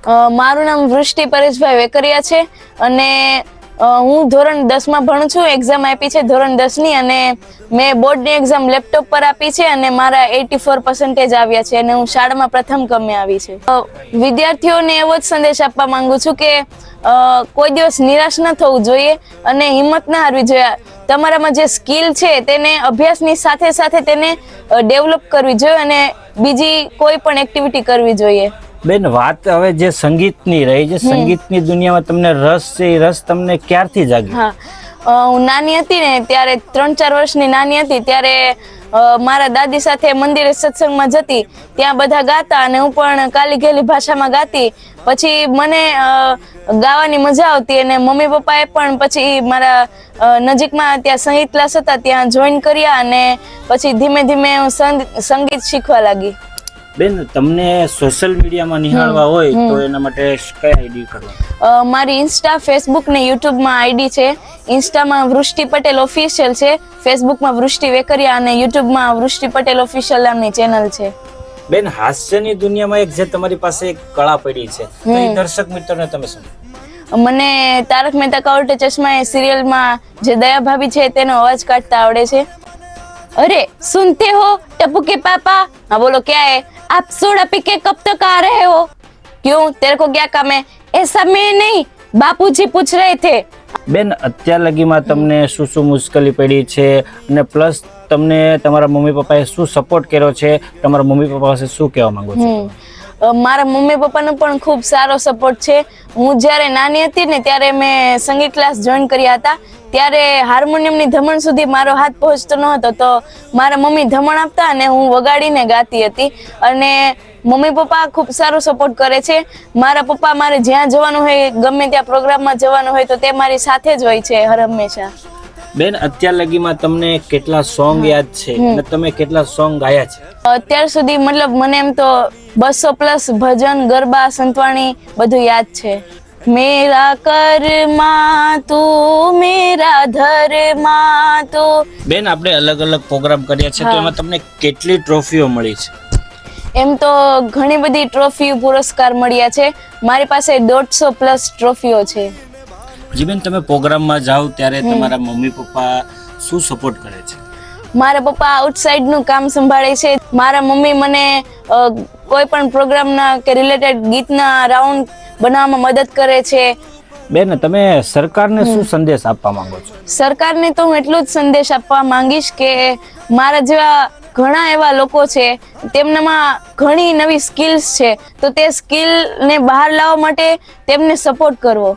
મારું નામ વૃષ્ટિ પરેશભાઈ વેકરિયા છે અને હું ધોરણ 10 માં ભણું છું. એક્ઝામ આપી છે ધોરણ 10 ની અને મેં બોર્ડની એક્ઝામ લેપટોપ પર આપી છે અને મારા 84% આવ્યા છે અને હું શાળામાં પ્રથમ ક્રમે આવી છે. વિદ્યાર્થીઓને એવો જ સંદેશ આપવા માંગુ છું કે કોઈ દિવસ નિરાશ ન થવું જોઈએ અને હિંમત ના હારવી જોઈએ. તમારામાં જે સ્કિલ છે તેને અભ્યાસની સાથે સાથે તેને ડેવલપ કરવી જોઈએ અને બીજી કોઈ પણ એક્ટિવિટી કરવી જોઈએ. બેન, વાત હવે જે સંગીતની રહી, જે સંગીતની દુનિયામાં તમને રસ છે, એ રસ તમને ક્યારથી જાગ્યો? હા, હું નાની હતી ને ત્યારે 3-4 વર્ષની નાની હતી ત્યારે મારા દાદી સાથે મંદિરે સત્સંગમાં જતી, ત્યાં બધા ગાતા અને હું પણ કાલી ઘેલી ભાષામાં ગાતી. પછી મને ગાવાની મજા આવતી અને મમ્મી પપ્પાએ પણ પછી મારા નજીકમાં ત્યાં સંગીત ક્લાસ હતા ત્યાં જોઈન કર્યા અને પછી ધીમે ધીમે હું સંગીત શીખવા લાગી. બેન, તમને સોશિયલ મીડિયામાં નિહાળવા હોય તો એના માટે કઈ આઈડી કરવા? મારી ઇન્સ્ટા, ફેસબુક ને યુટ્યુબમાં આઈડી છે. ઇન્સ્ટામાં વૃષ્ટિ પટેલ ઓફિશિયલ છે, ફેસબુકમાં વૃષ્ટિ વેકરિયા અને યુટ્યુબમાં વૃષ્ટિ પટેલ ઓફિશિયલ નામની ચેનલ છે. બેન, હાસ્યની દુનિયામાં એક જે તમારી પાસે એક કળા પડી છે, તો એ દર્શક મિત્રોને તમે શું? મને તારક મહેતા કા ઉલ્ટા ચશ્મા એ સિરિયલમાં જે દયા ભાભી છે તેનો અવાજ કાઢતા આવડે છે. अरे सुनते हो टप्पू के पापा? हाँ बोलो क्या है? आप सोडा पी के कब तक आ रहे हो? क्यों, तेरे को क्या काम है? ऐसा मैं नहीं, बापूजी पूछ रहे थे. બેન, અત્યાર લગીમાં તમને શું શું મુશ્કેલી પડી છે અને પ્લસ તમને તમારા મમ્મી પપ્પાએ શું સપોર્ટ કર્યો છે? તમારા મમ્મી પપ્પા પાસે શું કહેવા માંગો છો? મારા મમ્મી પપ્પાનો પણ ખૂબ સારો સપોર્ટ છે. હું જ્યારે નાની હતી ને ત્યારે મેં સંગીત ક્લાસ જોઈન કર્યા હતા. ત્યારે હાર્મોનિયમની ધમણ સુધી મારો હાથ પહોંચતો ન હતો તો મારા મમ્મી ધમણ આપતા અને હું વગાડીને ગાતી હતી અને મમ્મી પપ્પા ખૂબ સારો સપોર્ટ કરે છે. મારા પપ્પા મારે જ્યાં જવાનું હોય, ગમે ત્યાં પ્રોગ્રામમાં જવાનું હોય તો તે મારી સાથે જ હોય છે હર હંમેશા. બેન, અત્યાર લગીમાં તમને કેટલા સોંગ યાદ છે અને તમે કેટલા સોંગ ગાયા છે? અત્યાર સુધી મતલબ મને એમ તો 200+ ભજન, ગરબા, સંતવાણી બધું યાદ છે. મેરા કર્મા તું, મેરા ધર્મા તું. બેન, આપણે અલગ અલગ પ્રોગ્રામ કર્યા છે તો એમાં તમને કેટલી ટ્રોફીઓ મળી છે? એમ તો ઘણી બધી ટ્રોફી, પુરસ્કાર મળ્યા છે. મારી પાસે 150+ ટ્રોફીઓ છે. જી બેન, તમે પ્રોગ્રામમાં જાઓ ત્યારે તમારા મમ્મી પપ્પા શું સપોર્ટ કરે છે? મારા પપ્પા આઉટસાઇડ નું કામ સંભાળે છે. મારા મમ્મી મને કોઈ પણ પ્રોગ્રામના કે રિલેટેડ ગીતના રાઉન્ડ બનાવવામાં મદદ કરે છે. બેન, તમે સરકારને શું સંદેશ આપવા માંગો છો? સરકારને તો હું એટલો જ સંદેશ આપવા માંગીશ કે મારા જેવા ઘણા એવા લોકો છે, તેમનામાં ઘણી નવી સ્કિલ્સ છે, તો તે સ્કિલને બહાર લાવવા માટે તેમને સપોર્ટ કરવો.